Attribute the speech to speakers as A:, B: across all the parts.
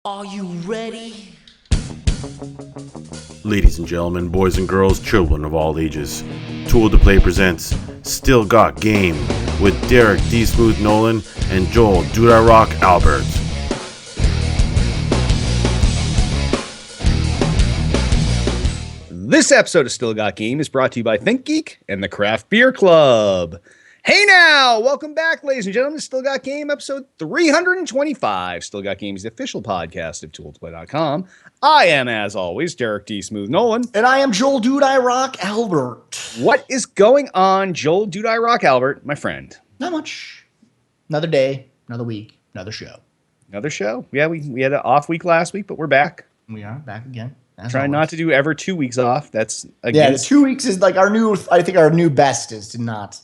A: Are you ready?
B: Ladies and gentlemen, boys and girls, children of all ages, Tool to Play presents Still Got Game with Derek D. Smooth Nolan and Joel Dude I Rock Albert.
C: This episode of Still Got Game is brought to you by Think Geek and the Craft Beer Club. Hey now, welcome back, ladies and gentlemen, to Still Got Game, episode 325. Still Got Game is the official podcast of tooltoplay.com. I am, as always, Derek D. Smooth Nolan.
D: And I am Joel Dude I Rock Albert.
C: What is going on, Joel Dude I Rock Albert, my friend?
D: Not much. Another day, another week, another show.
C: Another show? Yeah, we had an off week last week, but we're back.
D: We are back again.
C: Trying not to do ever 2 weeks off. That's
D: the 2 weeks is like our new, I think our new best is to not,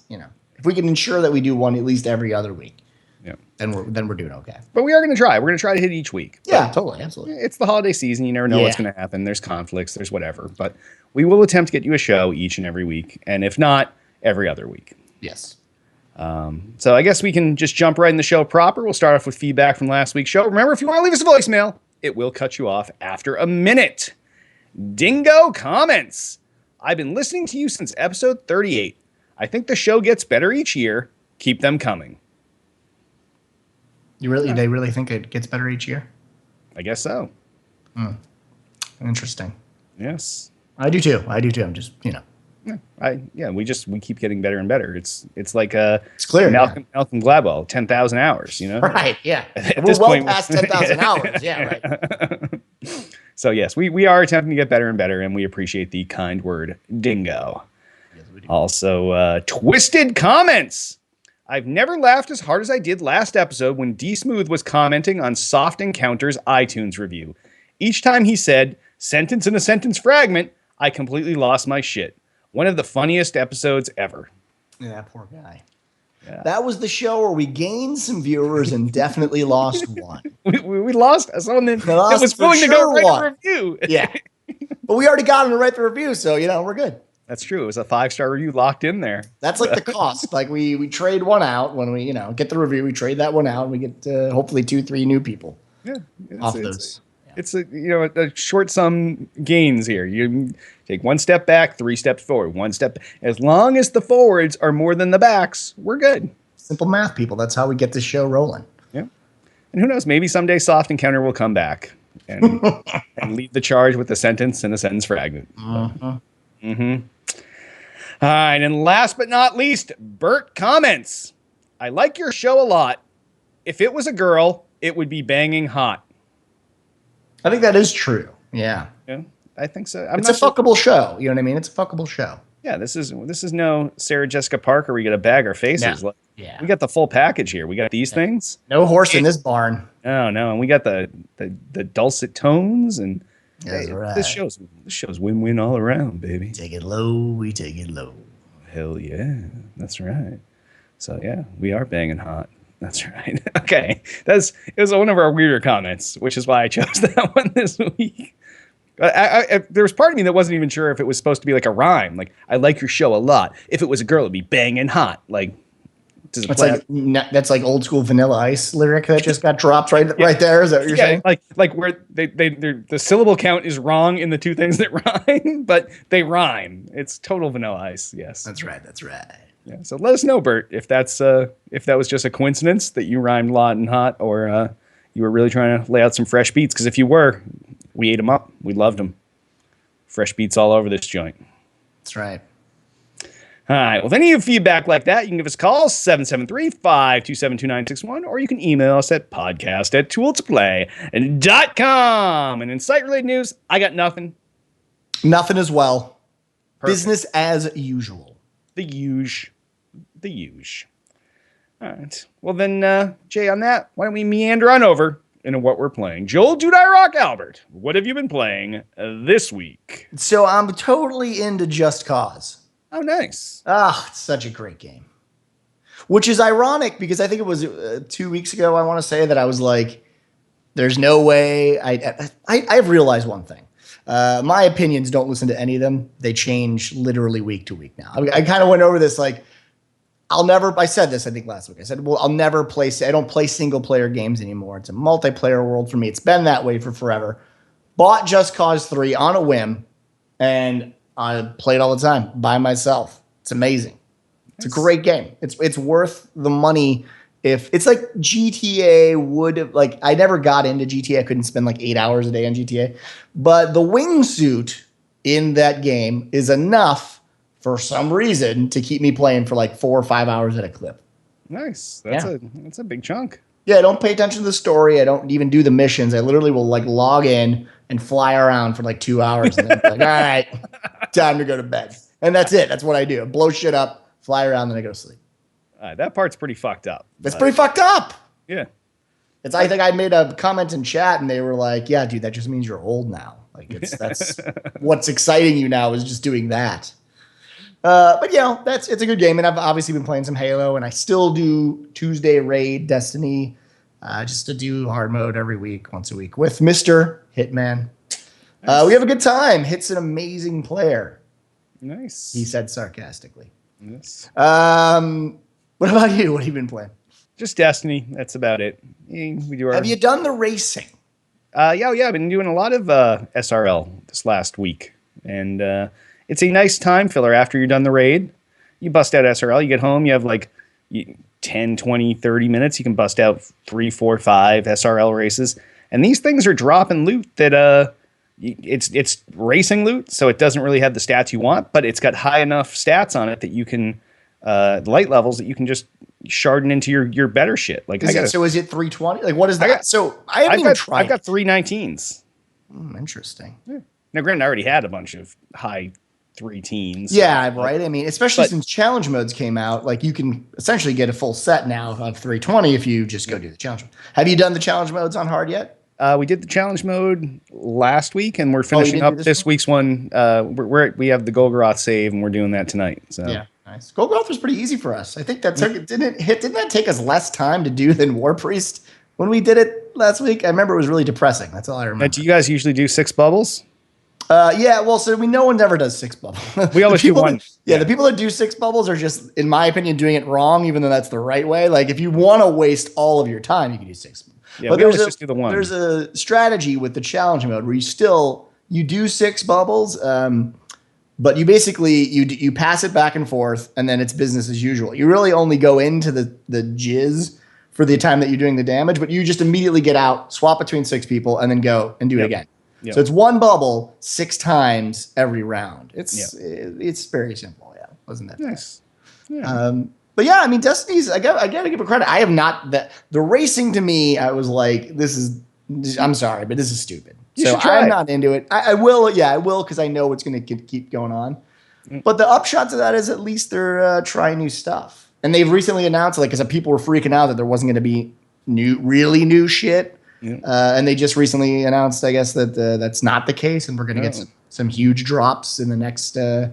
D: if we can ensure that we do one at least every other week.
C: Yeah.
D: Then we're doing okay.
C: But we are going to try. We're going to try to hit each week.
D: Yeah, totally. Absolutely.
C: It's the holiday season. You never know what's going to happen. There's conflicts. There's whatever. But we will attempt to get you a show each and every week. And if not, every other week.
D: Yes.
C: So I guess we can just jump right in the show proper. We'll start off with feedback from last week's show. Remember, if you want to leave us a voicemail, it will cut you off after a minute. Dingo comments. I've been listening to you since episode 38. I think the show gets better each year. Keep them coming.
D: They really think it gets better each year?
C: I guess so.
D: Interesting.
C: Yes.
D: I do too. I'm just,
C: We keep getting better and better. It's like
D: it's clear.
C: Malcolm Gladwell, 10,000 hours,
D: Right, yeah.
C: At
D: We're
C: this
D: well
C: point,
D: past 10,000 hours. Yeah, right.
C: So yes, we are attempting to get better and better, and we appreciate the kind word dingo.
D: Yes, we do.
C: Also, twisted comments. I've never laughed as hard as I did last episode when D Smooth was commenting on Soft Encounter's iTunes review. Each time he said, sentence in a sentence fragment, I completely lost my shit. One of the funniest episodes ever.
D: Yeah, that poor guy.
C: Yeah.
D: That was the show where we gained some viewers and definitely lost one.
C: We lost someone that
D: Lost
C: was
D: for
C: willing to go
D: sure
C: write
D: one.
C: a review.
D: Yeah. But we already got him to write the review, so, we're good.
C: That's true. It was a 5-star review locked in there.
D: That's like the cost. Like we trade one out when we, get the review. We trade that one out and we get hopefully 2-3 new people off those.
C: It's a short sum gains here. You take one step back, 3 steps forward, one step. As long as the forwards are more than the backs, we're good.
D: Simple math, people. That's how we get this show rolling.
C: Yeah. And who knows? Maybe someday Soft Encounter will come back and lead the charge with a sentence and a sentence fragment. All right. And last but not least, Bert comments. I like your show a lot. If it was a girl, it would be banging hot.
D: I think that is true. Yeah.
C: Yeah, I think so.
D: It's a fuckable show. You know what I mean? It's a fuckable show.
C: Yeah, this is no Sarah Jessica Parker. We got to bag our faces.
D: No.
C: Like,
D: Yeah.
C: We got the full package here. We got these things.
D: No horse in this barn.
C: No, and we got the dulcet tones and
D: That's right.
C: this show's win-win all around, baby.
D: Take it low, we take it low.
C: Hell yeah, that's right. So yeah, we are banging hot. That's right. Okay, it was one of our weirder comments, which is why I chose that one this week. There was part of me that wasn't even sure if it was supposed to be like a rhyme. Like, I like your show a lot. If it was a girl, it'd be banging hot. Like, does it
D: that's like old school Vanilla Ice lyric that just got dropped right there. Is that what you're saying?
C: Like where the syllable count is wrong in the two things that rhyme, but they rhyme. It's total Vanilla Ice. Yes,
D: That's right.
C: yeah. So let us know, Bert, if that was just a coincidence that you rhymed lot and hot, or you were really trying to lay out some fresh beats. Because if you were, we ate them up. We loved them. Fresh beats all over this joint.
D: That's right.
C: All right. Well, if any of you have feedback like that, you can give us a call, 773-527-2961, or you can email us at podcast@tooltoplay.com. And in site-related news, I got nothing.
D: Nothing as well.
C: Perfect.
D: Business as usual.
C: The huge. All right. Well, then, Jay, on that, why don't we meander on over into what we're playing. Joel Dude I Rock Albert, what have you been playing this week?
D: So I'm totally into Just Cause.
C: Oh, nice.
D: It's such a great game. Which is ironic because I think it was 2 weeks ago, I want to say, that I was like, there's no way. I've realized one thing. My opinions, don't listen to any of them. They change literally week to week now. I kind of went over this like, I said this, I think last week. I said, well, I'll never play. I don't play single player games anymore. It's a multiplayer world for me. It's been that way for forever. Bought Just Cause 3 on a whim, and I played all the time by myself. It's amazing. It's a great game. It's worth the money. If it's like GTA would have, like, I never got into GTA. I couldn't spend like 8 hours a day on GTA, but the wingsuit in that game is enough for some reason to keep me playing for like 4 or 5 hours at a clip.
C: Nice. That's a big chunk.
D: Yeah, I don't pay attention to the story. I don't even do the missions. I literally will like log in and fly around for like 2 hours and then be like, all right, time to go to bed. And that's it. That's what I do. I blow shit up, fly around, then I go to sleep.
C: That part's pretty fucked up.
D: That's pretty fucked up.
C: Yeah.
D: I think I made a comment in chat and they were like, yeah, dude, that just means you're old now. Like that's what's exciting you now is just doing that. But it's a good game. And I've obviously been playing some Halo and I still do Tuesday raid Destiny, just to do hard mode every week, once a week with Mr. Hitman. Nice. We have a good time. Hit's an amazing player.
C: Nice.
D: He said sarcastically.
C: Yes.
D: What about you? What have you been playing?
C: Just Destiny. That's about it.
D: Have you done the racing?
C: Yeah. I've been doing a lot of SRL this last week. And it's a nice time filler after you're done the raid. You bust out SRL. You get home. You have like 10, 20, 30 minutes. You can bust out 3, 4, 5 SRL races. And these things are dropping loot that it's racing loot. So it doesn't really have the stats you want. But it's got high enough stats on it that you can... light levels that you can just sharding into your better shit. Like,
D: so is it 320? Like, what is that?
C: I've got 319s.
D: Interesting.
C: Yeah. Now, granted, I already had a bunch of high 3-teens.
D: Yeah, right. I mean, especially since challenge modes came out, like you can essentially get a full set now of 320 if you just go do the challenge mode. Have you done the challenge modes on hard yet?
C: We did the challenge mode last week, and we're finishing up this week's one. We have the Golgoroth save, and we're doing that tonight. So
D: yeah. Nice. Golgoroth was pretty easy for us. I think didn't that take us less time to do than War Priest when we did it last week? I remember it was really depressing. That's all I remember.
C: Do you guys usually do 6 bubbles?
D: Yeah. Well, so no one ever does 6 bubbles.
C: We always do one.
D: The people that do 6 bubbles are just, in my opinion, doing it wrong, even though that's the right way. Like if you want to waste all of your time, you can do 6.
C: Yeah, but just do the one.
D: There's a strategy with the challenge mode where you do 6 bubbles. But you basically you pass it back and forth, and then it's business as usual. You really only go into the jizz for the time that you're doing the damage, but you just immediately get out, swap between 6 people, and then go and do it again. Yep. So it's 1 bubble 6 times every round. It's very simple. Yeah, wasn't that
C: nice? Yeah.
D: But yeah, I mean, Destiny's. I gotta give it credit. I have not the racing to me. I was like, I'm sorry, but this is stupid. So I'm not into it. I will. Yeah, I will because I know it's going to keep going on. But the upshot to that is at least they're trying new stuff. And they've recently announced, like, because people were freaking out that there wasn't going to be really new shit. Yeah. And they just recently announced, I guess, that that's not the case. And we're going to get some huge drops in the next, I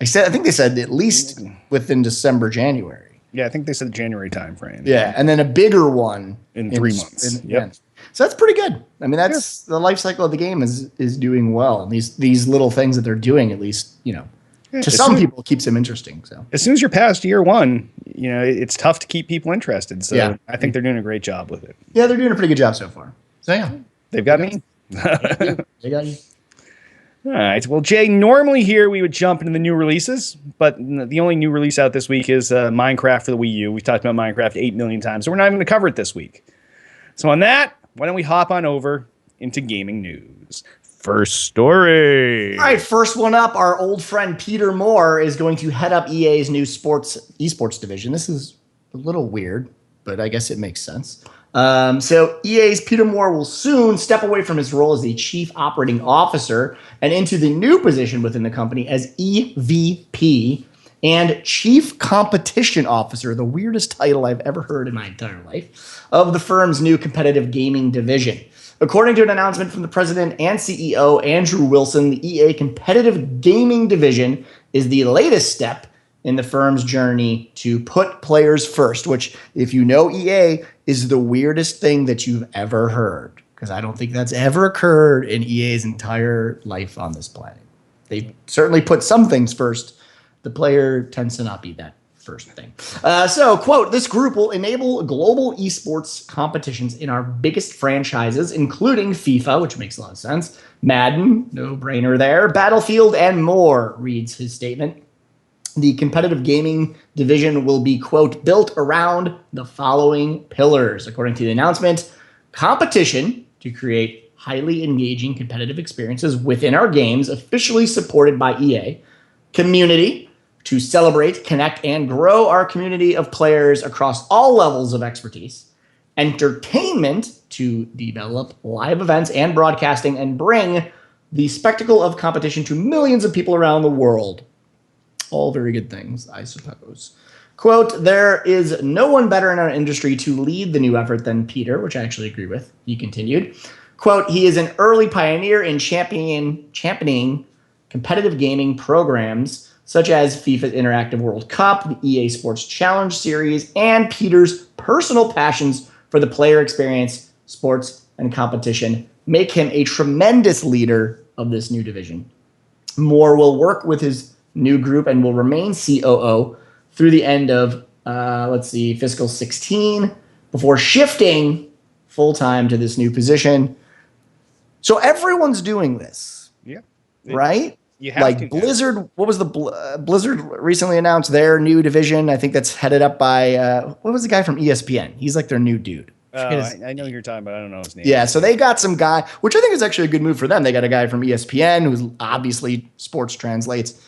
D: think they said at least within December, January.
C: Yeah, I think they said January timeframe.
D: Yeah, and then a bigger one.
C: In 3 months.
D: Yep. So that's pretty good. I mean, that's the life cycle of the game is doing well. And these little things that they're doing, at least, to some people, keeps them interesting. So
C: as soon as you're past year 1, it's tough to keep people interested. So I think they're doing a great job with it.
D: Yeah, they're doing a pretty good job so far. So yeah,
C: they've got me.
D: They got you.
C: All right. Well, Jay, normally here we would jump into the new releases, but the only new release out this week is Minecraft for the Wii U. We've talked about Minecraft 8 million times, so we're not even going to cover it this week. So on that, why don't we hop on over into gaming news? First story.
D: All right, first one up. Our old friend Peter Moore is going to head up EA's new esports division. This is a little weird, but I guess it makes sense. So EA's Peter Moore will soon step away from his role as the chief operating officer and into the new position within the company as EVP and chief competition officer, the weirdest title I've ever heard in my entire life, of the firm's new competitive gaming division. According to an announcement from the president and CEO, Andrew Wilson, the EA competitive gaming division is the latest step in the firm's journey to put players first, which, if you know EA, is the weirdest thing that you've ever heard, because I don't think that's ever occurred in EA's entire life on this planet. They certainly put some things first. The player tends to not be that first thing. So, quote, this group will enable global esports competitions in our biggest franchises, including FIFA, which makes a lot of sense, Madden, no brainer there, Battlefield, and more, reads his statement. The competitive gaming division will be, quote, built around the following pillars, according to the announcement. Competition to create highly engaging competitive experiences within our games, officially supported by EA. Community to celebrate, connect, and grow our community of players across all levels of expertise. Entertainment to develop live events and broadcasting and bring the spectacle of competition to millions of people around the world. All very good things, I suppose. Quote, there is no one better in our industry to lead the new effort than Peter, which I actually agree with. He continued. Quote, he is an early pioneer in championing competitive gaming programs such as FIFA's Interactive World Cup, the EA Sports Challenge Series, and Peter's personal passions for the player experience, sports, and competition make him a tremendous leader of this new division. Moore will work with his new group and will remain COO through the end of, fiscal 16 before shifting full-time to this new position. So everyone's doing this, right?
C: You have
D: like
C: to
D: Blizzard, what was the Blizzard recently announced their new division? I think that's headed up by what was the guy from ESPN? He's like their new dude.
C: I know who you're talking about. I don't know his name.
D: Yeah, so they got some guy, which I think is actually a good move for them. They got a guy from ESPN who's obviously sports translates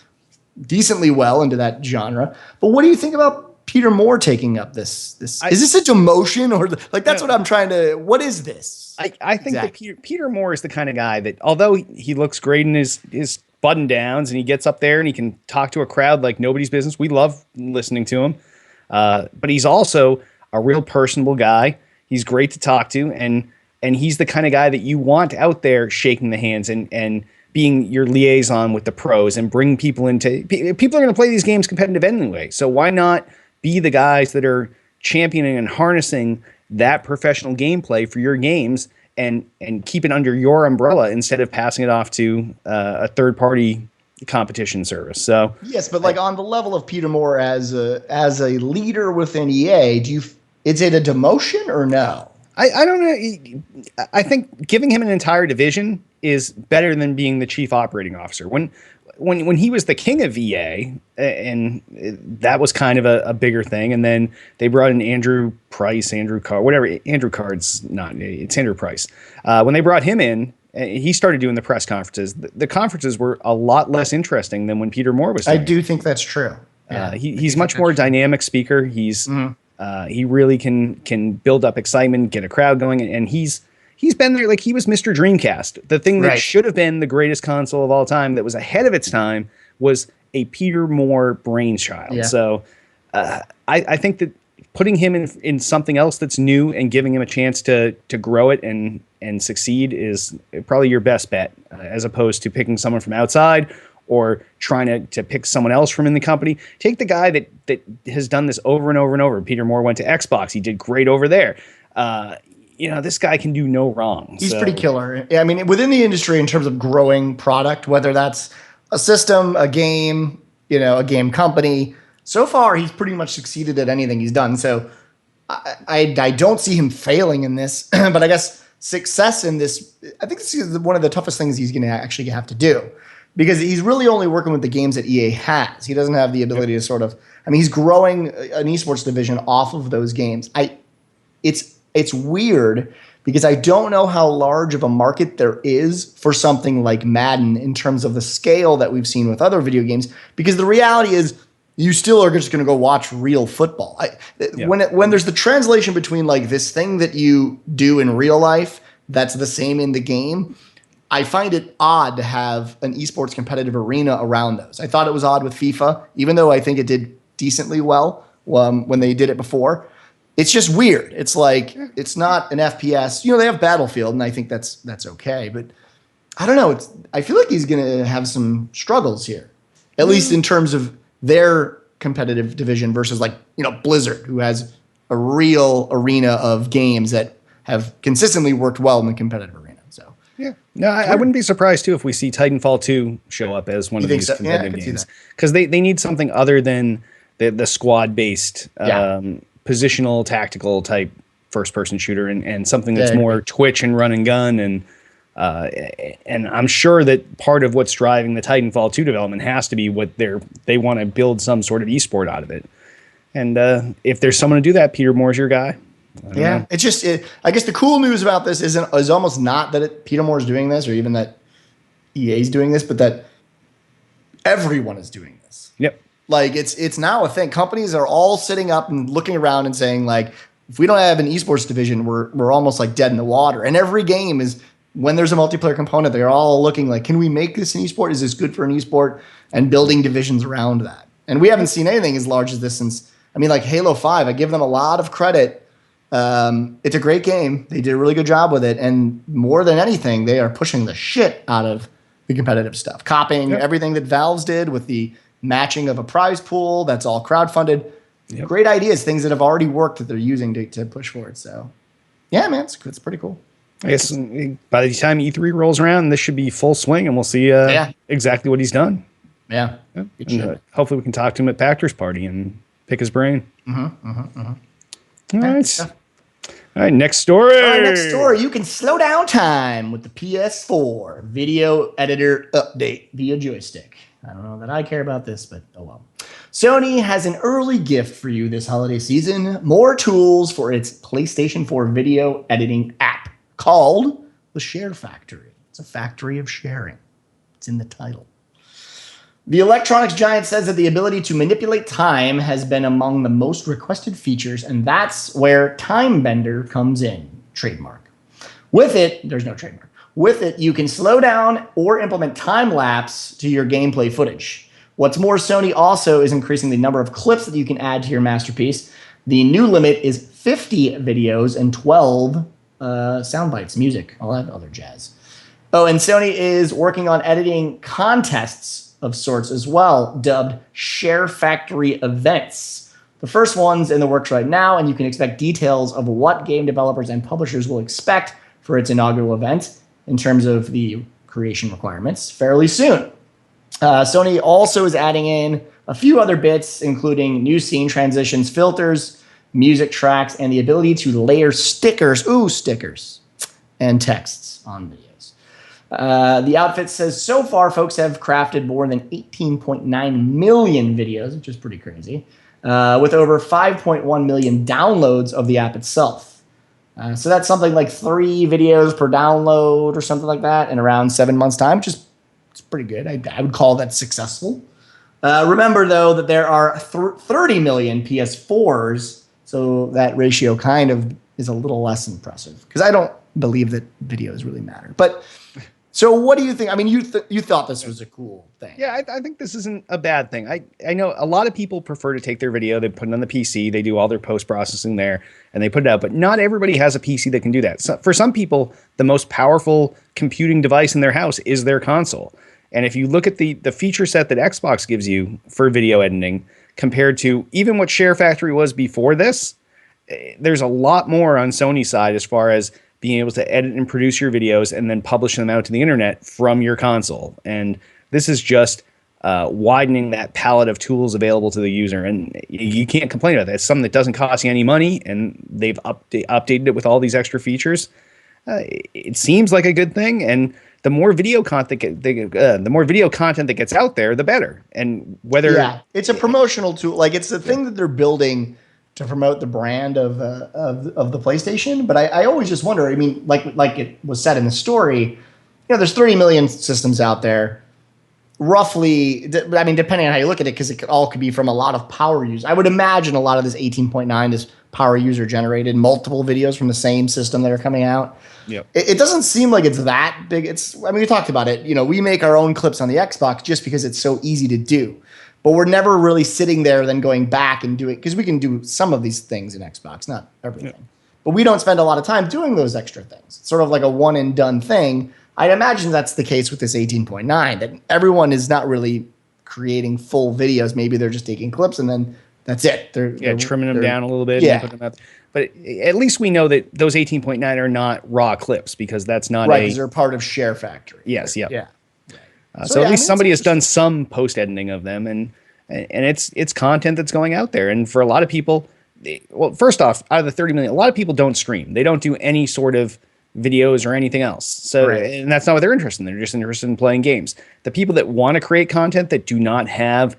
D: decently well into that genre. But what do you think about Peter Moore taking up this? Is this a demotion or that's what I'm trying to? What is this?
C: I think that Peter Moore is the kind of guy that, although he looks great in his button downs and he gets up there and he can talk to a crowd like nobody's business. We love listening to him. But he's also a real personable guy. He's great to talk to, and he's the kind of guy that you want out there shaking the hands and being your liaison with the pros and bring people into. People are going to play these games competitive anyway, so why not be the guys that are championing and harnessing that professional gameplay for your games and keep it under your umbrella instead of passing it off to a third-party competition service. So
D: yes, but like on the level of Peter Moore as a leader within EA, is it a demotion or no?
C: I don't know. I think giving him an entire division is better than being the chief operating officer. When he was the king of EA, and that was kind of a bigger thing, and then they brought in Andrew Price, Andrew Card's not, it's Andrew Price. When they brought him in, he started doing the press conferences. The conferences were a lot less interesting than when Peter Moore was doing.
D: I do think that's true. Yeah.
C: He's much more dynamic speaker. He's he really can build up excitement, get a crowd going, and he's been there. Like, he was Mr. Dreamcast. The thing that should have been the greatest console of all time that was ahead of its time was a Peter Moore brainchild. Yeah. So I think that putting him in something else that's new and giving him a chance to grow it and succeed is probably your best bet, as opposed to picking someone from outside or trying to pick someone else from in the company. Take the guy that has done this over and over and over. Peter Moore went to Xbox. He did great over there. This guy can do no wrong.
D: He's pretty killer. I mean, within the industry in terms of growing product, whether that's a system, a game, a game company, so far he's pretty much succeeded at anything he's done. So I don't see him failing in this, but I guess success in this, I think this is one of the toughest things he's going to actually have to do, because he's really only working with the games that EA has. He doesn't have the ability to he's growing an esports division off of those games. It's weird because I don't know how large of a market there is for something like Madden in terms of the scale that we've seen with other video games, because the reality is you still are just going to go watch real football. When there's the translation between like this thing that you do in real life that's the same in the game, I find it odd to have an esports competitive arena around those. I thought it was odd with FIFA, even though I think it did decently well when they did it before. It's just weird. It's like, it's not an FPS. They have Battlefield, and I think that's okay. But I don't know. I feel like he's going to have some struggles here, at least in terms of their competitive division versus Blizzard, who has a real arena of games that have consistently worked well in the competitive arena. So
C: yeah, no, I wouldn't be surprised too if we see Titanfall 2 show up as one of these competitive games, because they need something other than the squad based
D: Yeah.
C: positional tactical type first person shooter, and something that's more twitch and run and gun, and I'm sure that part of what's driving the Titanfall 2 development has to be what they want to build some sort of esport out of it. And if there's someone to do that, Peter Moore's your guy.
D: Yeah, it's just I guess the cool news about this is almost not that Peter Moore's doing this or even that EA's doing this, but that everyone is doing this.
C: Yep.
D: Like it's now a thing. Companies are all sitting up and looking around and saying like, if we don't have an esports division, we're almost like dead in the water. And every game is, when there's a multiplayer component, they're all looking like, can we make this an esport? Is this good for an esport? And building divisions around that. And we haven't seen anything as large as this since, I mean, like Halo 5. I give them a lot of credit. It's a great game. They did a really good job with it. And more than anything, they are pushing the shit out of the competitive stuff, copying everything that Valve's did with the matching of a prize pool. That's all crowdfunded. Yep. Great ideas, things that have already worked that they're using to push forward. So, yeah, man, it's pretty cool.
C: I guess by the time E3 rolls around, this should be full swing, and we'll see exactly what he's done.
D: Yeah.
C: Hopefully we can talk to him at Pactor's party and pick his brain. All right. All right, next story.
D: All right, next story. You can slow down time with the PS4 video editor update via joystick. I don't know that I care about this, but oh well. Sony has an early gift for you this holiday season. More tools for its PlayStation 4 video editing app called the Share Factory. It's a factory of sharing. It's in the title. The electronics giant says that the ability to manipulate time has been among the most requested features, and that's where Time Bender comes in. Trademark. With it, there's no trademark. With it, you can slow down or implement time lapse to your gameplay footage. What's more, Sony also is increasing the number of clips that you can add to your masterpiece. The new limit is 50 videos and 12 sound bites, music, all that other jazz. Oh, and Sony is working on editing contests of sorts as well, dubbed Share Factory events. The first one's in the works right now, and you can expect details of what game developers and publishers will expect for its inaugural event in terms of the creation requirements fairly soon. Sony also is adding in a few other bits, including new scene transitions, filters, music tracks, and the ability to layer stickers, and texts on videos. The outfit says, so far, folks have crafted more than 18.9 million videos, which is pretty crazy, with over 5.1 million downloads of the app itself. So that's something like 3 videos per download or something like that in around 7 months' time, which is it's pretty good. I would call that successful. Remember, though, that there are 30 million PS4s, so that ratio kind of is a little less impressive because I don't believe that videos really matter. But so what do you think? I mean, you thought this was a cool thing.
C: Yeah, I think this isn't a bad thing. I know a lot of people prefer to take their video, they put it on the PC, they do all their post-processing there, and they put it out. But not everybody has a PC that can do that. So for some people, the most powerful computing device in their house is their console. And if you look at the feature set that Xbox gives you for video editing compared to even what Share Factory was before this, there's a lot more on Sony's side as far as being able to edit and produce your videos and then publish them out to the internet from your console. And this is just widening that palette of tools available to the user. And you can't complain about that. It's something that doesn't cost you any money, and they've updated it with all these extra features. It seems like a good thing, and the more video content that gets out there, the better. And whether
D: it's a promotional tool, like it's the thing that they're building to promote the brand of the PlayStation. But I always just wonder. I mean, like it was said in the story, there's 30 million systems out there, roughly. I mean, depending on how you look at it, because it all could be from a lot of power users. I would imagine a lot of this 18.9 is power user generated, multiple videos from the same system that are coming out.
C: Yep.
D: It doesn't seem like it's that big. We talked about it. We make our own clips on the Xbox just because it's so easy to do. But we're never really sitting there then going back and doing, because we can do some of these things in Xbox, not everything. Yeah. But we don't spend a lot of time doing those extra things. It's sort of like a one and done thing. I'd imagine that's the case with this 18.9, that everyone is not really creating full videos. Maybe they're just taking clips and then that's it. They're
C: trimming them down a little bit.
D: Yeah.
C: And putting them out. But at least we know that those 18.9 are not raw clips, because that's not
D: right, because they're part of Share Factory.
C: Yes, yep.
D: Yeah.
C: So at least somebody has done some post editing of them, and and it's content that's going out there. And for a lot of people, well, first off, out of the 30 million, a lot of people don't stream. They don't do any sort of videos or anything else. So,
D: Right.
C: and that's not what they're interested in. They're just interested in playing games. The people that want to create content that do not have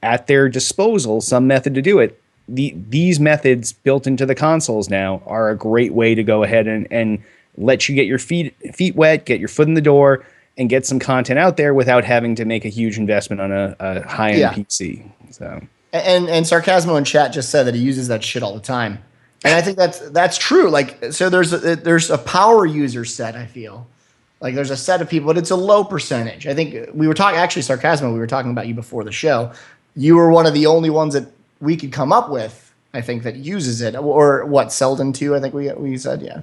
C: at their disposal some method to do it, these methods built into the consoles now are a great way to go ahead and let you get your feet wet, get your foot in the door, and get some content out there without having to make a huge investment on a high-end
D: Yeah.
C: PC. So,
D: And Sarcasmo in chat just said that he uses that shit all the time, and I think that's true. Like, so there's a power user set. I feel like there's a set of people, but it's a low percentage. I think we were talking, actually, Sarcasmo, we were talking about you before the show. You were one of the only ones that we could come up with, I think, that uses it, or what, Selden too. I think we said, yeah.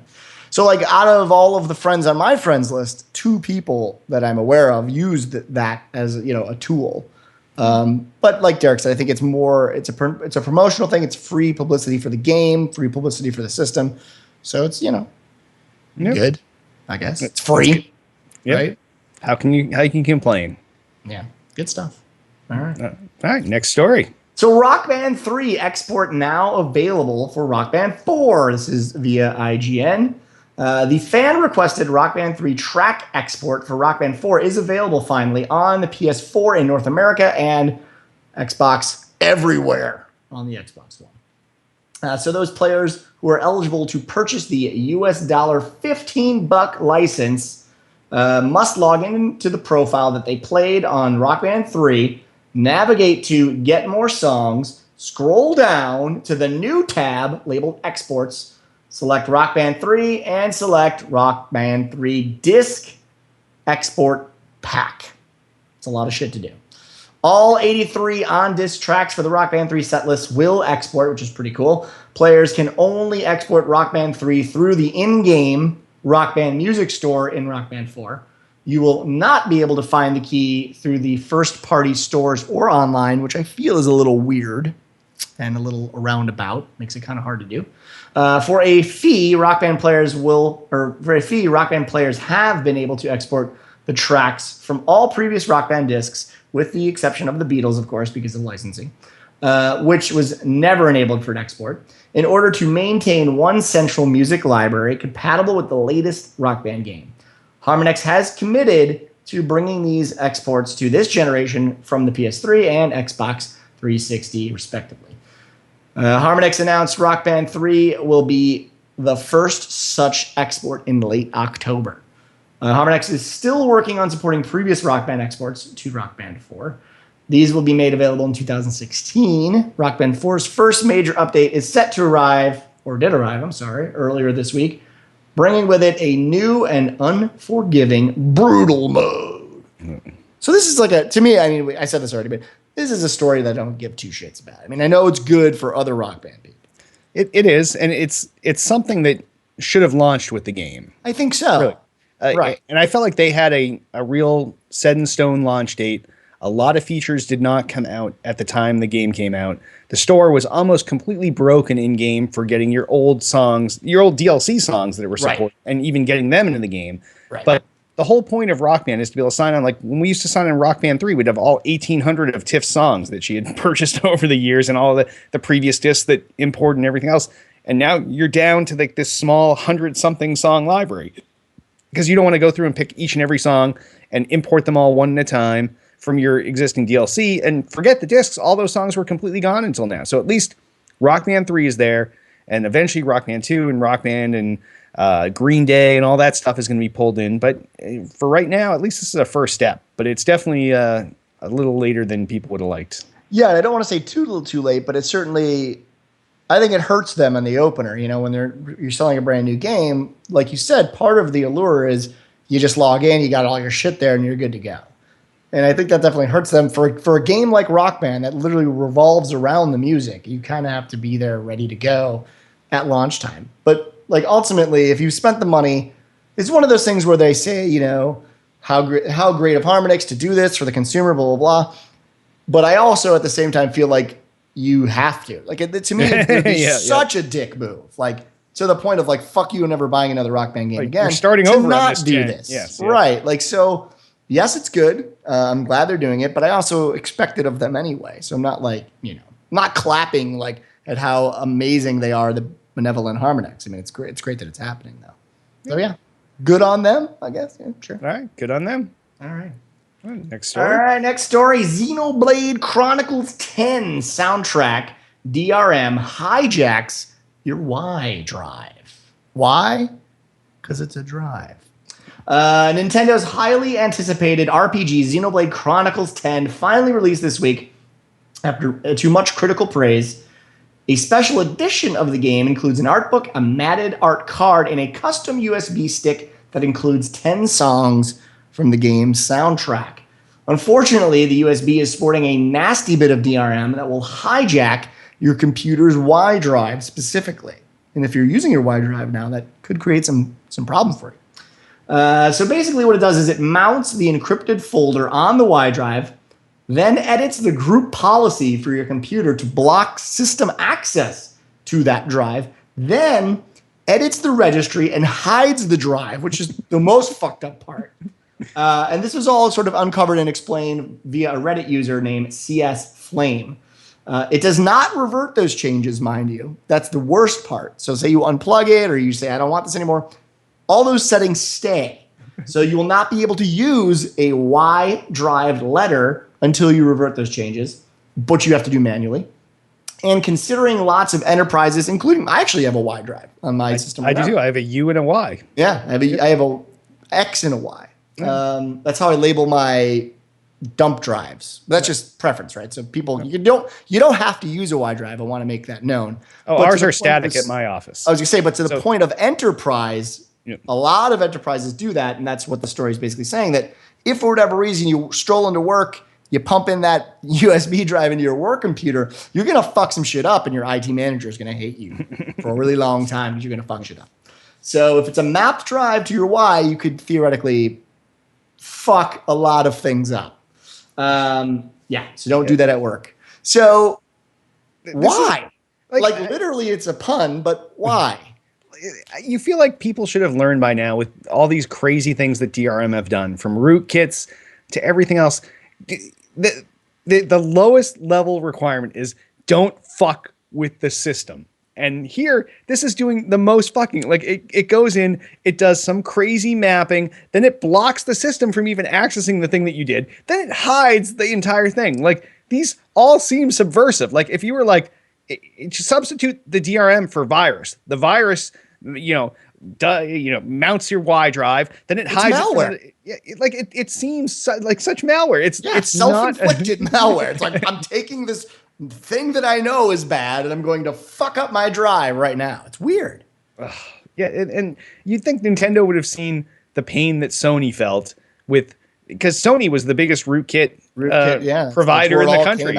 D: So, like, out of all of the friends on my friends list, 2 people that I'm aware of used that as, a tool. But like Derek said, I think it's a promotional thing. It's free publicity for the game, free publicity for the system. So it's, good, I guess. It's free,
C: yep.
D: right?
C: How can you complain?
D: Yeah, good stuff. All right.
C: All right, next story.
D: So Rock Band 3 export now available for Rock Band 4. This is via IGN. The fan-requested Rock Band 3 track export for Rock Band 4 is available finally on the PS4 in North America and Xbox everywhere on the Xbox One. So those players who are eligible to purchase the US dollar $15 license must log into the profile that they played on Rock Band 3, navigate to Get More Songs, scroll down to the new tab labeled Exports, select Rock Band 3, and select Rock Band 3 Disc Export Pack. It's a lot of shit to do. All 83 on-disc tracks for the Rock Band 3 setlist will export, which is pretty cool. Players can only export Rock Band 3 through the in-game Rock Band music store in Rock Band 4. You will not be able to find the key through the first-party stores or online, which I feel is a little weird and a little roundabout. Makes it kind of hard to do. For a fee, Rock Band players have been able to export the tracks from all previous Rock Band discs, with the exception of the Beatles, of course, because of licensing, which was never enabled for an export, in order to maintain one central music library compatible with the latest Rock Band game. Harmonix has committed to bringing these exports to this generation from the PS3 and Xbox 360, respectively. Harmonix announced Rock Band 3 will be the first such export in late October. Harmonix is still working on supporting previous Rock Band exports to Rock Band 4. These will be made available in 2016. Rock Band 4's first major update is set to arrive, earlier this week, bringing with it a new and unforgiving brutal mode. So this is like to me, I mean, I said this already, but this is a story that I don't give 2 shits about. I mean, I know it's good for other Rock Band people.
C: It is, and it's something that should have launched with the game.
D: I think so.
C: Really.
D: Right.
C: And I felt like they had a real set in stone launch date. A lot of features did not come out at the time the game came out. The store was almost completely broken in game for getting your old songs, your old DLC songs that were supported,
D: Right.
C: and even getting them into the game.
D: Right.
C: But the whole point of Rock Band is to be able to sign on. Like when we used to sign on Rock Band 3, we'd have all 1,800 of Tiff's songs that she had purchased over the years and all the previous discs that imported and everything else. And now you're down to like this small 100-something song library because you don't want to go through and pick each and every song and import them all one at a time from your existing DLC and forget the discs. All those songs were completely gone until now. So at least Rock Band 3 is there, and eventually Rock Band 2 and Rock Band and Green Day and all that stuff is going to be pulled in. But for right now, at least this is a first step. But it's definitely a little later than people would have liked.
D: Yeah, and I don't want to say too late, but it's certainly, I think it hurts them in the opener. You know, when you're selling a brand new game, like you said, part of the allure is you just log in, you got all your shit there, and you're good to go. And I think that definitely hurts them for a game like Rock Band that literally revolves around the music. You kind of have to be there ready to go at launch time. But like ultimately, if you spent the money, it's one of those things where they say, you know, how great of Harmonix to do this for the consumer, blah, blah, blah. But I also at the same time feel like you have to. Like to me, it'd be such a dick move. Like to the point of like, fuck you and never buying another Rock Band game
C: Like,
D: again.
C: you're starting
D: to
C: over on
D: not
C: this
D: do
C: gen.
D: this.
C: Yes,
D: right. Like so. yes, it's good. I'm glad they're doing it, but I also expect it of them anyway. So I'm not like, not clapping like at how amazing they are, the Benevolent Harmonics. I mean, it's great. It's great that it's happening though. So yeah, good on them, I guess. Yeah, sure.
C: All right, good on them.
D: All right.
C: Next
D: All
C: story.
D: right, next story. Xenoblade Chronicles 10 soundtrack DRM hijacks your Y drive. Why? Because it's a drive. Nintendo's highly anticipated RPG Xenoblade Chronicles 10 finally released this week after too much critical praise. A special edition of the game includes an art book, a matted art card, and a custom USB stick that includes 10 songs from the game's soundtrack. Unfortunately, the USB is sporting a nasty bit of DRM that will hijack your computer's Y drive specifically. And if you're using your Y drive now, that could create some problems for you. So basically what it does is it mounts the encrypted folder on the Y drive, then edits the group policy for your computer to block system access to that drive, then edits the registry and hides the drive, which is the most fucked up part. And this was all sort of uncovered and explained via a Reddit user named CS Flame. It does not revert those changes, mind you. That's the worst part. So say you unplug it or you say, I don't want this anymore. All those settings stay. So you will not be able to use a Y drive letter until you revert those changes, but you have to do manually. And considering lots of enterprises, including, I actually have a Y drive on my system.
C: I do too. I have a U and a Y.
D: Yeah, I have a X and a Y. That's how I label my dump drives. That's just preference, right? So people, you don't have to use a Y drive. I want to make that known.
C: Oh,
D: But
C: ours
D: to the
C: are
D: point
C: static
D: of-
C: at my office.
D: I was gonna say, but to the point of enterprise,
C: Yep.
D: a lot of enterprises do that, and that's what the story is basically saying. That if for whatever reason you stroll into work, you pump in that USB drive into your work computer, you're gonna fuck some shit up, and your IT manager is gonna hate you for a really long time because you're gonna fuck shit up. So if it's a mapped drive to your Y, you could theoretically fuck a lot of things up. So don't do that at work. So why? Like literally, it's a pun, but why?
C: You feel like people should have learned by now with all these crazy things that DRM have done, from rootkits to everything else. The lowest level requirement is don't fuck with the system. And here, this is doing the most fucking. Like it goes in, it does some crazy mapping, then it blocks the system from even accessing the thing that you did. Then it hides the entire thing. Like these all seem subversive. Like if you were like, substitute the DRM for virus. The virus, mounts your Y drive, then it hides
D: malware.
C: It seems like such malware. It's
D: self-inflicted malware. It's like I'm taking this thing that I know is bad and I'm going to fuck up my drive right now. It's weird.
C: Yeah, and you'd think Nintendo would have seen the pain that Sony felt because Sony was the biggest rootkit provider in the country.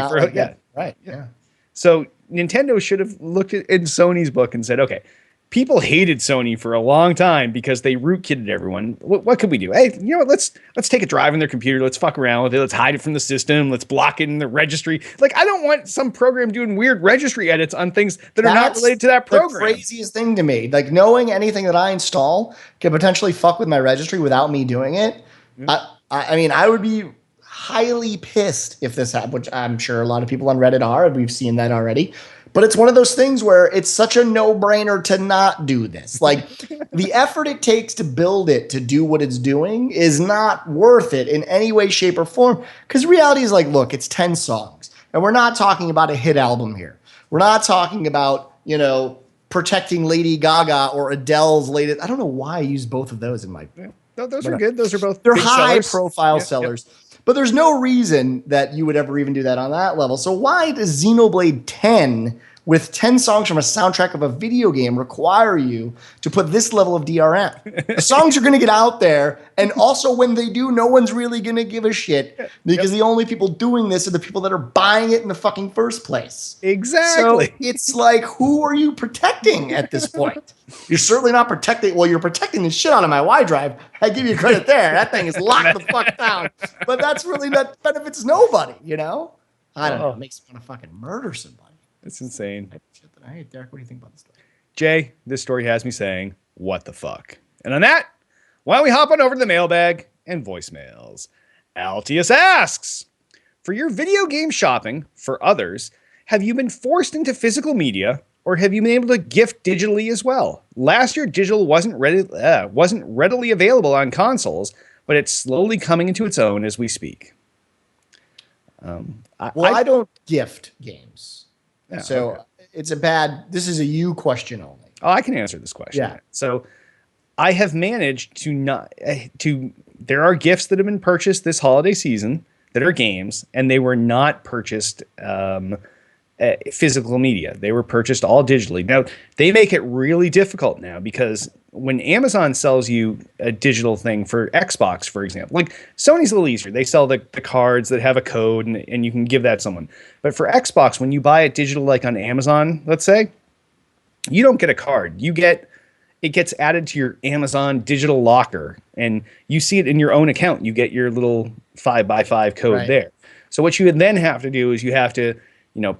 D: Right. Yeah.
C: So Nintendo should have looked in Sony's book and said, okay, people hated Sony for a long time because they rootkitted everyone. What could we do? Hey, you know what? Let's take a drive in their computer. Let's fuck around with it. Let's hide it from the system. Let's block it in the registry. Like, I don't want some program doing weird registry edits on things that are not related to that program.
D: The craziest thing to me. Like, knowing anything that I install can potentially fuck with my registry without me doing it. I mean, I would be highly pissed if this happened, which I'm sure a lot of people on Reddit are. We've seen that already. But it's one of those things where it's such a no-brainer to not do this. Like, the effort it takes to build it to do what it's doing is not worth it in any way, shape, or form. Because reality is like, look, it's 10 songs. And we're not talking about a hit album here. We're not talking about, protecting Lady Gaga or Adele's latest. I don't know why I used both of those in my...
C: No, those are good. Those are both
D: They're
C: big
D: high-profile sellers. Yep. But there's no reason that you would ever even do that on that level. So why does Xenoblade 10, with 10 songs from a soundtrack of a video game, require you to put this level of DRM? The songs are going to get out there, and also when they do, no one's really going to give a shit because the only people doing this are the people that are buying it in the fucking first place.
C: Exactly.
D: So it's like, who are you protecting at this point? You're certainly not protecting. Well, you're protecting the shit out of my Y drive. I give you credit there. That thing is locked the fuck down. But that's really not benefits nobody, I don't know. It makes me want to fucking murder somebody.
C: It's insane.
D: Hey, Derek, what do you think about this story?
C: Jay, this story has me saying, what the fuck? And on that, why don't we hop on over to the mailbag and voicemails? Altius asks, for your video game shopping for others, have you been forced into physical media or have you been able to gift digitally as well? Last year, digital wasn't readily available on consoles, but it's slowly coming into its own as we speak.
D: I don't gift games.
C: Yeah,
D: so
C: okay.
D: this is a you question only.
C: Oh, I can answer this question.
D: Yeah.
C: So I have managed there are gifts that have been purchased this holiday season that are games, and they were not purchased physical media. They were purchased all digitally. Now, they make it really difficult now because when Amazon sells you a digital thing for Xbox, for example, like Sony's a little easier. They sell the cards that have a code and you can give that to someone. But for Xbox, when you buy it digital, like on Amazon, let's say, you don't get a card. It gets added to your Amazon digital locker and you see it in your own account. You get your little 5x5 code there. So what you would then have to do is you have to,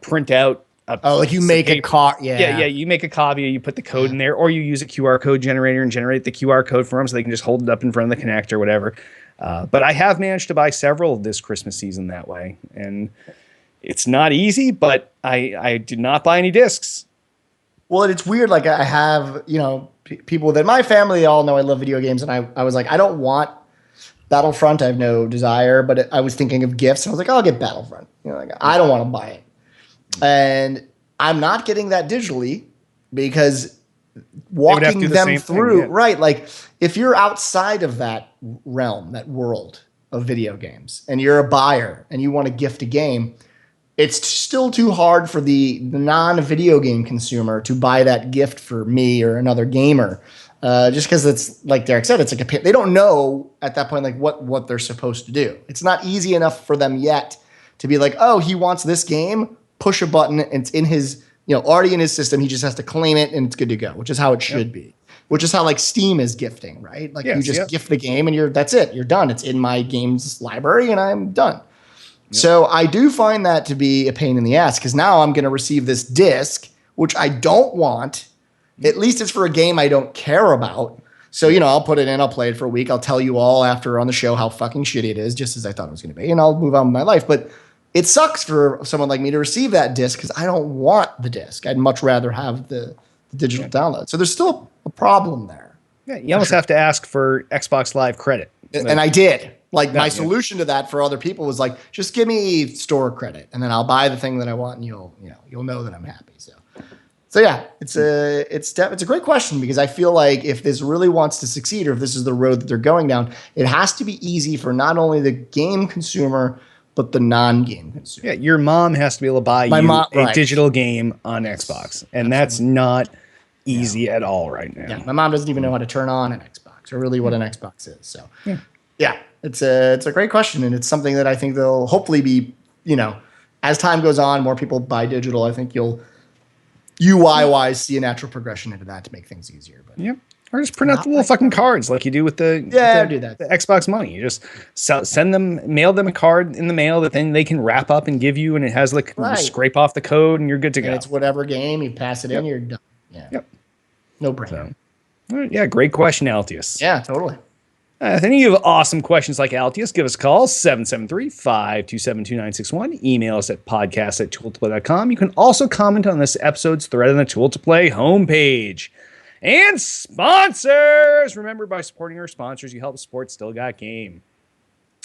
C: print out
D: like you make a card.
C: Yeah. You make a copy, you put the code in there, or you use a QR code generator and generate the QR code for them so they can just hold it up in front of the connector or whatever. But I have managed to buy several this Christmas season that way. And it's not easy, but I did not buy any discs.
D: Well, it's weird. Like I have, people that my family all know I love video games. And I was like, I don't want Battlefront. I have no desire, but I was thinking of gifts. I was like, I'll get Battlefront. I don't want to buy it. And I'm not getting that digitally because walking them through, right? Like if you're outside of that realm, that world of video games, and you're a buyer and you want to gift a game, it's still too hard for the non-video game consumer to buy that gift for me or another gamer. Just because it's like Derek said, it's like they don't know at that point like what they're supposed to do. It's not easy enough for them yet to be like, oh, he wants this game. Push a button, and it's in his, already in his system. He just has to claim it, and it's good to go. Which is how it should be. Which is how like Steam is gifting, right? Like you just gift the game, and that's it. You're done. It's in my games library, and I'm done. Yep. So I do find that to be a pain in the ass because now I'm going to receive this disc, which I don't want. At least it's for a game I don't care about. So I'll put it in. I'll play it for a week. I'll tell you all after on the show how fucking shitty it is, just as I thought it was going to be, and I'll move on with my life. But it sucks for someone like me to receive that disc because I don't want the disc. I'd much rather have the digital download. So there's still a problem there.
C: Yeah, you almost have to ask for Xbox Live credit.
D: And I did. Like my solution to that for other people was like, just give me store credit and then I'll buy the thing that I want and you'll know that I'm happy. So yeah, it's a great question because I feel like if this really wants to succeed or if this is the road that they're going down, it has to be easy for not only the game consumer but the non-game consumer.
C: Yeah, your mom has to be able to buy a digital game on Xbox, and that's not easy at all right now.
D: Yeah, my mom doesn't even know how to turn on an Xbox or really what an Xbox is. So, yeah, it's a great question, and it's something that I think they'll hopefully be, as time goes on, more people buy digital. I think you'll UI-wise see a natural progression into that to make things easier. But
C: or just print out the little fucking cards like you do with the Xbox Money. You just mail them a card in the mail that then they can wrap up and give you, and it has like you scrape off the code and you're good to go.
D: It's whatever game you pass it in, you're done. Yeah. Yep. No brainer.
C: So, great question, Altius.
D: Yeah, totally.
C: If any of you have awesome questions like Altius, give us a call, 773-527-2961. Email us at podcast@tooltoplay.com. You can also comment on this episode's thread on the Tool to Play homepage. And sponsors! Remember, by supporting our sponsors, you help support Still Got Game.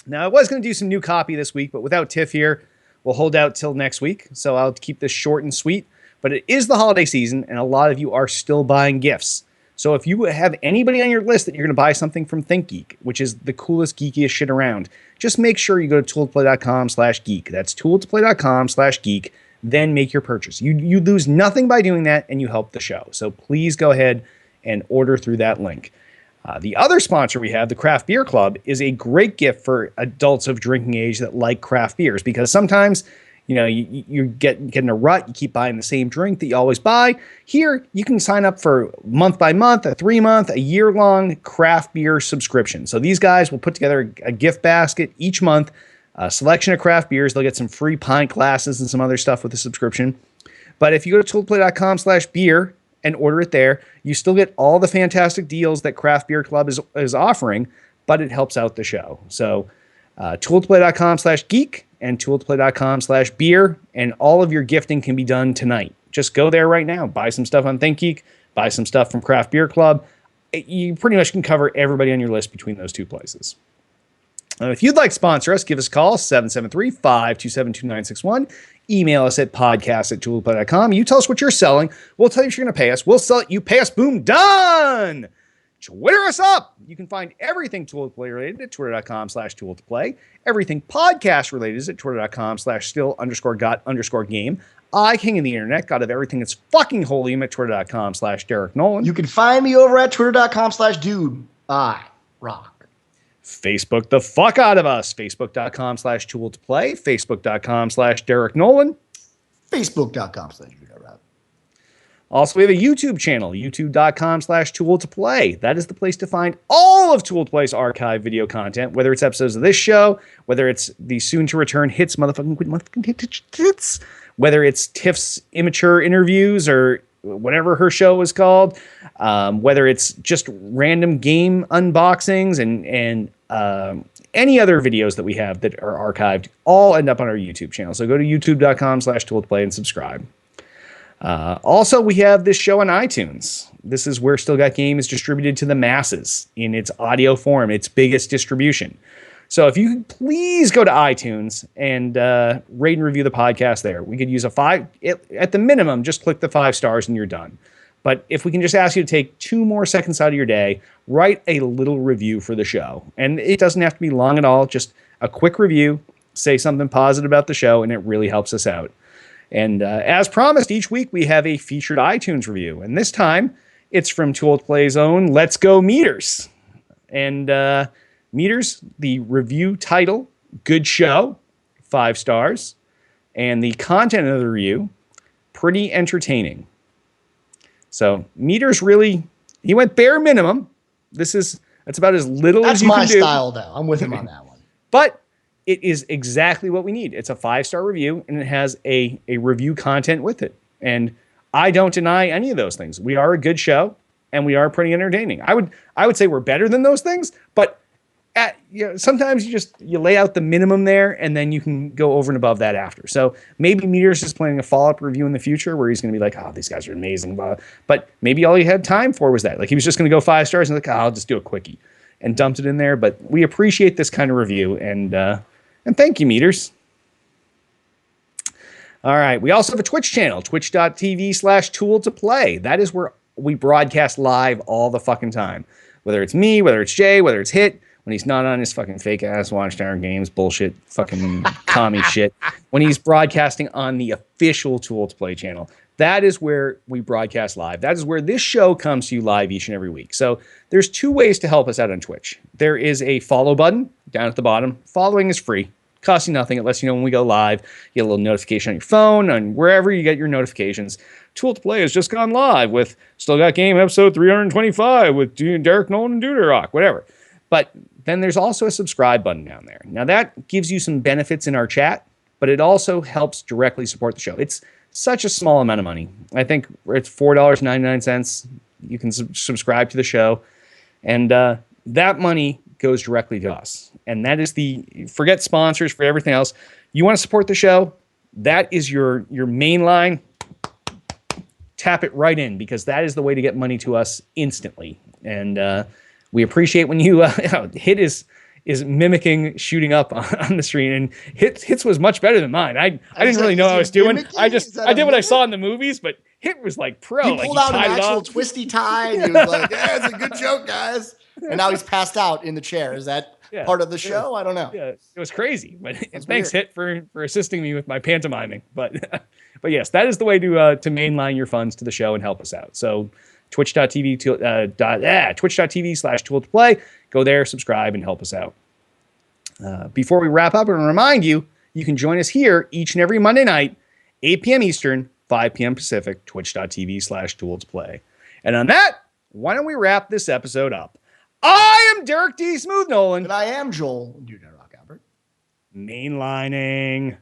C: Now, I was going to do some new copy this week, but without Tiff here, we'll hold out till next week. So I'll keep this short and sweet. But it is the holiday season, and a lot of you are still buying gifts. So if you have anybody on your list that you're going to buy something from ThinkGeek, which is the coolest, geekiest shit around, just make sure you go to tooltoplay.com/geek. That's tooltoplay.com/geek. Then make your purchase. You lose nothing by doing that, and you help the show. So please go ahead and order through that link. The other sponsor we have, the Craft Beer Club, is a great gift for adults of drinking age that like craft beers, because sometimes you get in a rut, you keep buying the same drink that you always buy. Here, you can sign up for month by month, a 3-month, a year-long craft beer subscription. So these guys will put together a gift basket each month, a selection of craft beers. They'll get some free pint glasses and some other stuff with the subscription. But if you go to toolplay.com/beer and order it there, you still get all the fantastic deals that Craft Beer Club is offering, but it helps out the show. So tooltoplay.com/geek and tooltoplay.com/beer. And all of your gifting can be done tonight. Just go there right now. Buy some stuff on ThinkGeek. Buy some stuff from Craft Beer Club. You pretty much can cover everybody on your list between those two places. If you'd like to sponsor us, give us a call, 773-527-2961. Email us at podcast@tooltoplay.com. You tell us what you're selling. We'll tell you if you're going to pay us. We'll sell it. You pay us. Boom. Done. Twitter us up. You can find everything Tool to Play related at twitter.com/tooltoplay. Everything podcast related is at twitter.com/still_got_game. I, king of the internet, God of everything that's fucking holy, I'm at twitter.com/Derek Nolan.
D: You can find me over at twitter.com/dude. I rock.
C: Facebook the fuck out of us. Facebook.com/tooltoplay. Facebook.com/Derek Nolan.
D: Facebook.com/dude.
C: Also, we have a YouTube channel, youtube.com/tooltoplay. That is the place to find all of Tool to Play's archive video content, whether it's episodes of this show, whether it's the soon-to-return hits, hits, whether it's Tiff's immature interviews or whatever her show was called, whether it's just random game unboxings and any other videos that we have that are archived, all end up on our YouTube channel. So go to youtube.com/tooltoplay and subscribe. Also, we have this show on iTunes. This is where Still Got Game is distributed to the masses in its audio form, its biggest distribution. So if you could please go to iTunes and rate and review the podcast there. We could use a 5, at the minimum, just click the 5 stars and you're done. But if we can just ask you to take 2 more seconds out of your day, write a little review for the show. And it doesn't have to be long at all, just a quick review, say something positive about the show, and it really helps us out. And as promised, each week we have a featured iTunes review. And this time, it's from Tool to Play's own Let's Go Meters. And Meters, the review title, good show, 5 stars. And the content of the review, pretty entertaining. So Meters really, he went bare minimum. That's about as little as you can do.
D: That's my style, though. I'm with him on that one.
C: But it is exactly what we need. It's a 5-star review, and it has a review content with it. And I don't deny any of those things. We are a good show, and we are pretty entertaining. I would say we're better than those things, but sometimes you lay out the minimum there, and then you can go over and above that after. So maybe Meteors is planning a follow-up review in the future where he's going to be like, oh, these guys are amazing. But maybe all he had time for was that. Like, he was just going to go 5 stars and like, oh, I'll just do a quickie, and dumped it in there. But we appreciate this kind of review, and thank you, Meters. All right. We also have a Twitch channel, twitch.tv/tooltoplay. That is where we broadcast live all the fucking time. Whether it's me, whether it's Jay, whether it's Hit, when he's not on his fucking fake ass Watchtower Games bullshit, fucking commie shit. When he's broadcasting on the official Tool to Play channel. That is where we broadcast live. That is where this show comes to you live each and every week. So there's 2 ways to help us out on Twitch. There is a follow button down at the bottom. Following is free. Costs you nothing. It lets you know when we go live. You get a little notification on your phone and wherever you get your notifications. Tool to Play has just gone live with Still Got Game episode 325 with Derek Nolan and Duderock, whatever. But then there's also a subscribe button down there. Now that gives you some benefits in our chat, but it also helps directly support the show. It's such a small amount of money. I think it's $4.99. You can subscribe to the show. And that money goes directly to us. And that is forget sponsors for everything else. You want to support the show? That is your main line. Tap it right in, because that is the way to get money to us instantly. And we appreciate when you Hit is mimicking shooting up on the screen, and Hits was much better than mine. I didn't really know what I was doing. I did what I saw in the movies, but Hit was like pro.
D: He pulled out an actual twisty tie, and he was like, "Yeah, it's a good joke, guys." And now he's passed out in the chair. Is that part of the show? I don't know.
C: Yeah, it was crazy. But thanks, Hit, for assisting me with my pantomiming. But but yes, that is the way to mainline your funds to the show and help us out. So twitch.tv/tooltoplay. Go there, subscribe, and help us out. Before we wrap up, I want to remind you, you can join us here each and every Monday night, 8 p.m. Eastern, 5 p.m. Pacific, twitch.tv/tooltoplay. And on that, why don't we wrap this episode up? I am Derek D. Smooth Nolan.
D: And I am Joel Duderock Albert.
C: Mainlining.